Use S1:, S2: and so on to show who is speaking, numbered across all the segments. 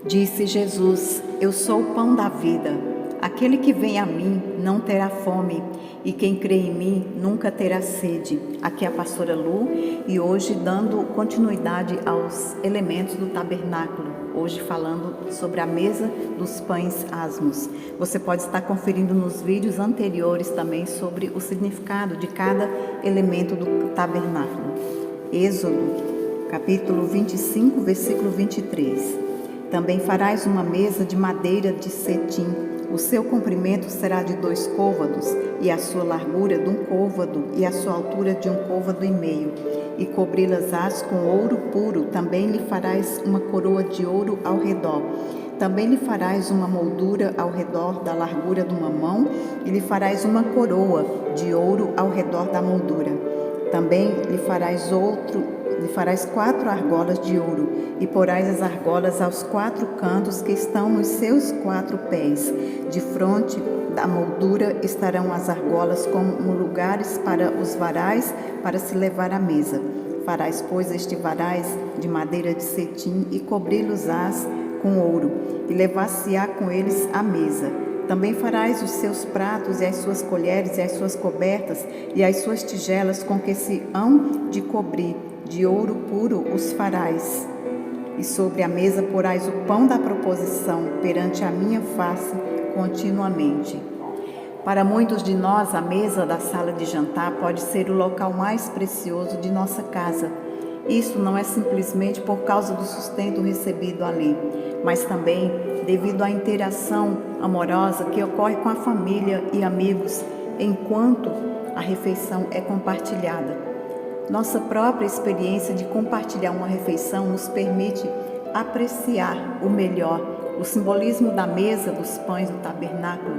S1: Disse Jesus: Eu sou o pão da vida. Aquele que vem a mim não terá fome, e quem crê em mim nunca terá sede. Aqui é a pastora Lu, e hoje dando continuidade aos elementos do tabernáculo. Hoje falando sobre a mesa dos pães asmos. Você pode estar conferindo nos vídeos anteriores também sobre o significado de cada elemento do tabernáculo. Êxodo, capítulo 25, versículo 23. Também farás uma mesa de madeira de cetim. O seu comprimento será de 2 côvados, e a sua largura de 1 côvado, e a sua altura de 1 côvado e meio. E cobri-las-ás com ouro puro. Também lhe farás uma coroa de ouro ao redor. Também lhe farás uma moldura ao redor da largura de uma mão, e lhe farás uma coroa de ouro ao redor da moldura. Também lhe farás 4 argolas de ouro, e porás as argolas aos 4 cantos que estão nos seus 4 pés. De fronte da moldura estarão as argolas como lugares para os varais, para se levar à mesa. Farás, pois, este varais de madeira de cetim, e cobri-los-ás com ouro, e levar-se-á com eles à mesa. Também farás os seus pratos, e as suas colheres, e as suas cobertas, e as suas tigelas com que se hão de cobrir. De ouro puro os farás. E sobre a mesa porás o pão da proposição perante a minha face continuamente. Para muitos de nós, a mesa da sala de jantar pode ser o local mais precioso de nossa casa. Isso não é simplesmente por causa do sustento recebido ali, mas também devido à interação amorosa que ocorre com a família e amigos enquanto a refeição é compartilhada. Nossa própria experiência de compartilhar uma refeição nos permite apreciar o melhor, o simbolismo da mesa dos pães do tabernáculo.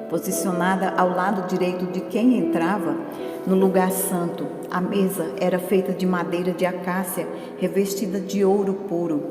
S1: Posicionada ao lado direito de quem entrava no lugar santo, a mesa era feita de madeira de acácia revestida de ouro puro.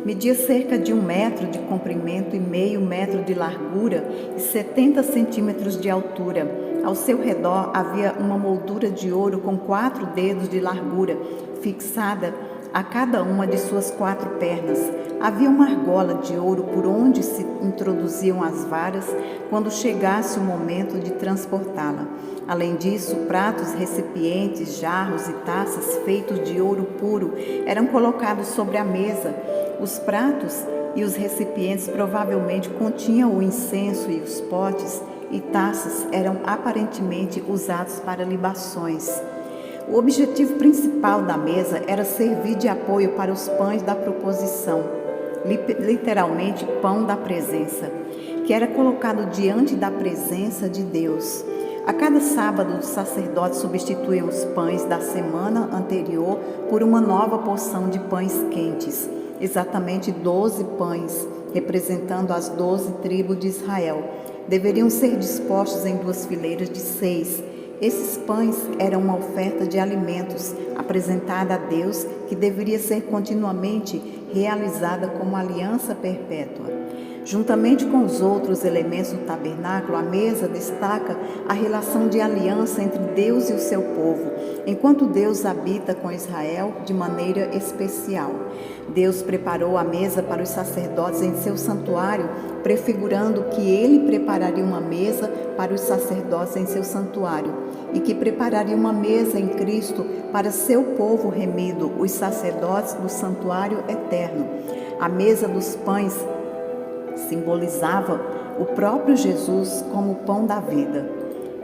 S1: Media cerca de 1 metro de comprimento e meio metro de largura e 70 centímetros de altura. Ao seu redor havia uma moldura de ouro com 4 dedos de largura, fixada a cada uma de suas 4 pernas. Havia uma argola de ouro por onde se introduziam as varas quando chegasse o momento de transportá-la. Além disso, pratos, recipientes, jarros e taças feitos de ouro puro eram colocados sobre a mesa. Os pratos e os recipientes provavelmente continham o incenso, e os potes e taças eram aparentemente usados para libações. O objetivo principal da mesa era servir de apoio para os pães da proposição, literalmente pão da presença, que era colocado diante da presença de Deus. A cada sábado, os sacerdotes substituíam os pães da semana anterior por uma nova porção de pães quentes, exatamente 12 pães, representando as 12 tribos de Israel. Deveriam ser dispostos em 2 fileiras de 6. Esses pães eram uma oferta de alimentos apresentada a Deus, que deveria ser continuamente realizada como aliança perpétua. Juntamente com os outros elementos do tabernáculo, a mesa destaca a relação de aliança entre Deus e o seu povo, enquanto Deus habita com Israel de maneira especial. Deus preparou a mesa para os sacerdotes em seu santuário, prefigurando que ele prepararia uma mesa para os sacerdotes em seu santuário, e que prepararia uma mesa em Cristo para seu povo remido, os sacerdotes do santuário eterno. A mesa dos pães simbolizava o próprio Jesus como o pão da vida.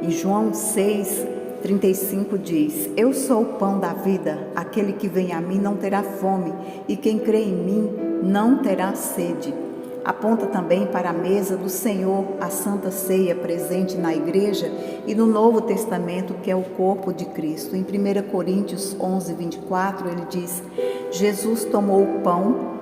S1: Em João 6:35 diz: Eu sou o pão da vida, aquele que vem a mim não terá fome, e quem crê em mim não terá sede. Aponta também para a mesa do Senhor, a Santa Ceia presente na igreja e no Novo Testamento, que é o corpo de Cristo. Em 1 Coríntios 11:24 ele diz: Jesus tomou o pão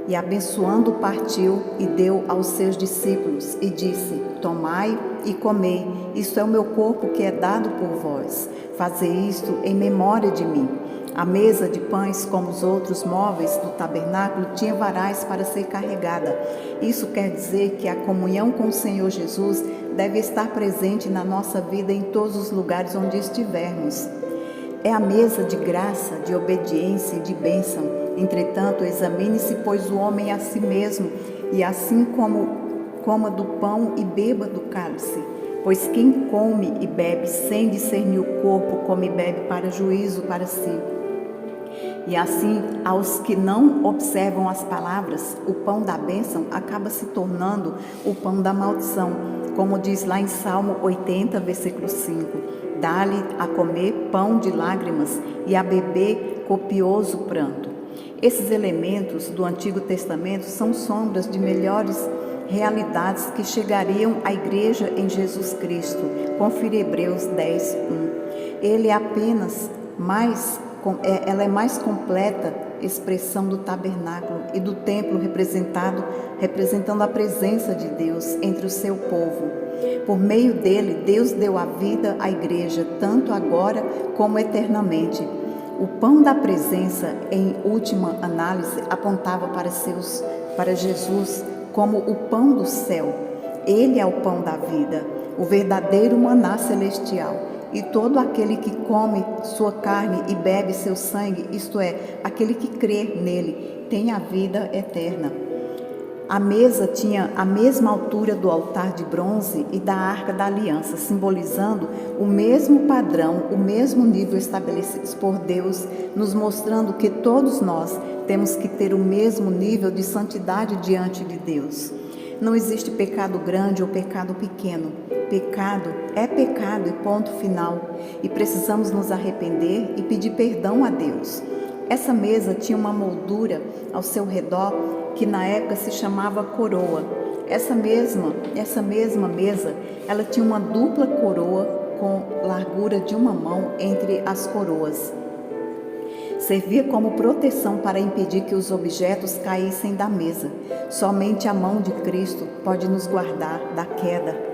S1: e, abençoando, partiu e deu aos seus discípulos e disse: Tomai e comei, isto é o meu corpo que é dado por vós. Fazei isto em memória de mim. A mesa de pães, como os outros móveis do tabernáculo, tinha varais para ser carregada. Isso quer dizer que a comunhão com o Senhor Jesus deve estar presente na nossa vida em todos os lugares onde estivermos. É a mesa de graça, de obediência e de bênção. Entretanto, examine-se, pois, o homem a si mesmo, e assim coma do pão e beba do cálice. Pois quem come e bebe sem discernir o corpo, come e bebe para juízo para si. E assim, aos que não observam as palavras, o pão da bênção acaba se tornando o pão da maldição, como diz lá em Salmo 80, versículo 5. Dá-lhe a comer pão de lágrimas e a beber copioso pranto. Esses elementos do Antigo Testamento são sombras de melhores realidades que chegariam à igreja em Jesus Cristo. Confira Hebreus 10, 1. Ele é apenas ela é mais completa expressão do tabernáculo e do templo representando a presença de Deus entre o seu povo. Por meio dele, Deus deu a vida à igreja, tanto agora como eternamente. O pão da presença, em última análise, apontava para Jesus como o pão do céu. Ele é o pão da vida, o verdadeiro maná celestial. E todo aquele que come sua carne e bebe seu sangue, isto é, aquele que crê nele, tem a vida eterna. A mesa tinha a mesma altura do altar de bronze e da arca da aliança, simbolizando o mesmo padrão, o mesmo nível estabelecidos por Deus, nos mostrando que todos nós temos que ter o mesmo nível de santidade diante de Deus. Não existe pecado grande ou pecado pequeno. Pecado é pecado e ponto final. E precisamos nos arrepender e pedir perdão a Deus. Essa mesa tinha uma moldura ao seu redor que na época se chamava coroa. Essa mesma mesa, ela tinha uma dupla coroa com largura de uma mão entre as coroas. Servia como proteção para impedir que os objetos caíssem da mesa. Somente a mão de Cristo pode nos guardar da queda.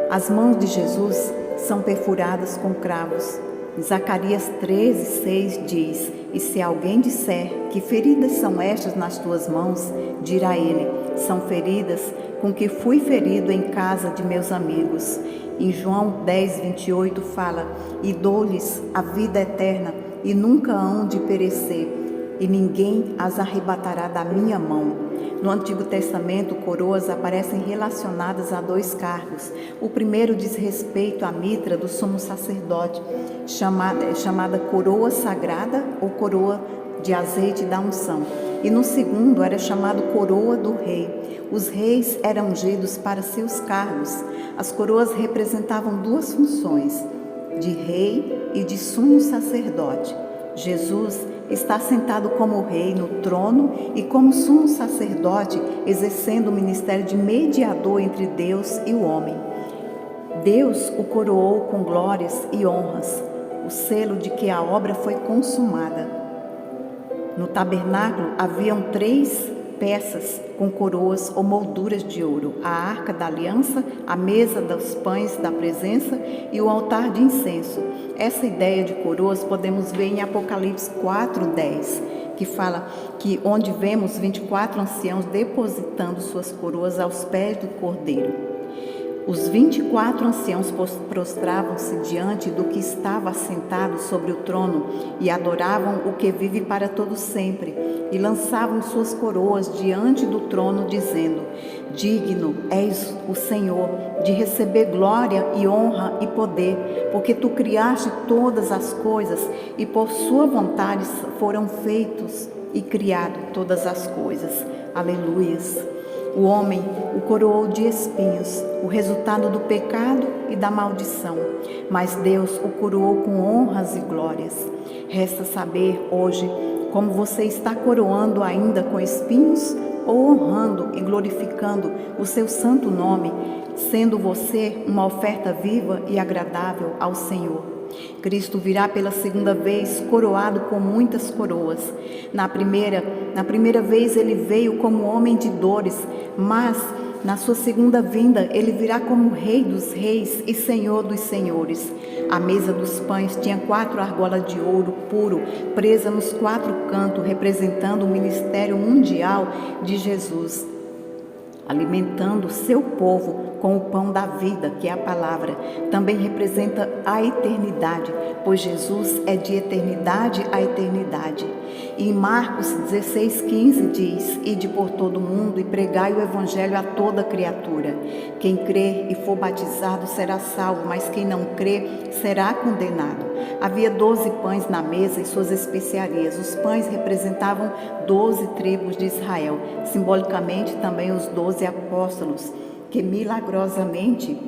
S1: As mãos de Jesus são perfuradas com cravos. Zacarias 13:6 diz: E se alguém disser que feridas são estas nas tuas mãos, dirá ele: são feridas com que fui ferido em casa de meus amigos. Em João 10:28 fala: E dou-lhes a vida eterna, e nunca hão de perecer, e ninguém as arrebatará da minha mão. No Antigo Testamento, coroas aparecem relacionadas a dois cargos. O primeiro diz respeito à mitra do sumo sacerdote, chamada coroa sagrada ou coroa de azeite da unção. E no segundo era chamado coroa do rei. Os reis eram ungidos para seus cargos. As coroas representavam duas funções, de rei e de sumo sacerdote. Jesus está sentado como rei no trono e como sumo sacerdote, exercendo o ministério de mediador entre Deus e o homem. Deus o coroou com glórias e honras, o selo de que a obra foi consumada. No tabernáculo haviam 3 peças com coroas ou molduras de ouro: a arca da aliança, a mesa dos pães da presença e o altar de incenso. Essa ideia de coroas podemos ver em Apocalipse 4:10, que fala que onde vemos 24 anciãos depositando suas coroas aos pés do Cordeiro. Os 24 anciãos prostravam-se diante do que estava assentado sobre o trono e adoravam o que vive para todo sempre, e lançavam suas coroas diante do trono, dizendo: Digno és o Senhor de receber glória e honra e poder, porque tu criaste todas as coisas e por sua vontade foram feitos e criado todas as coisas. Aleluias! O homem o coroou de espinhos, o resultado do pecado e da maldição, mas Deus o coroou com honras e glórias. Resta saber hoje como você está coroando ainda com espinhos ou honrando e glorificando o seu santo nome, sendo você uma oferta viva e agradável ao Senhor. Cristo virá pela segunda vez coroado com muitas coroas. Na primeira vez ele veio como homem de dores, mas na sua segunda vinda ele virá como Rei dos reis e Senhor dos senhores. A mesa dos pães tinha 4 argolas de ouro puro, presa nos 4 cantos, representando o ministério mundial de Jesus, alimentando o seu povo com o pão da vida, que é a palavra. Também representa a eternidade, pois Jesus é de eternidade a eternidade. E em Marcos 16:15 diz: Ide por todo o mundo e pregai o evangelho a toda criatura. Quem crer e for batizado será salvo, mas quem não crer será condenado. Havia 12 pães na mesa e suas especiarias. Os pães representavam 12 tribos de Israel, simbolicamente também os 12 apóstolos, que milagrosamente,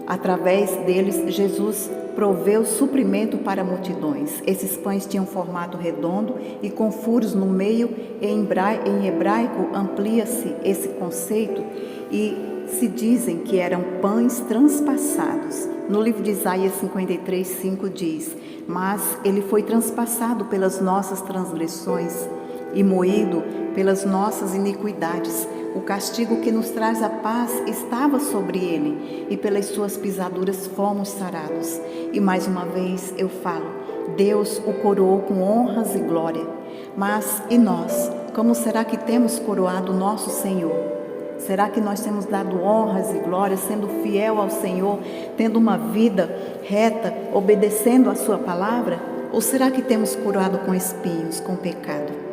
S1: através deles, Jesus proveu suprimento para multidões. Esses pães tinham formato redondo e com furos no meio. Em hebraico amplia-se esse conceito e se dizem que eram pães transpassados. No livro de Isaías 53:5 diz: Mas ele foi transpassado pelas nossas transgressões e moído pelas nossas iniquidades. O castigo que nos traz a paz estava sobre ele, e pelas suas pisaduras fomos sarados. E mais uma vez eu falo, Deus o coroou com honras e glória. Mas e nós? Como será que temos coroado o nosso Senhor? Será que nós temos dado honras e glórias, sendo fiel ao Senhor, tendo uma vida reta, obedecendo a sua palavra? Ou será que temos coroado com espinhos, com pecado?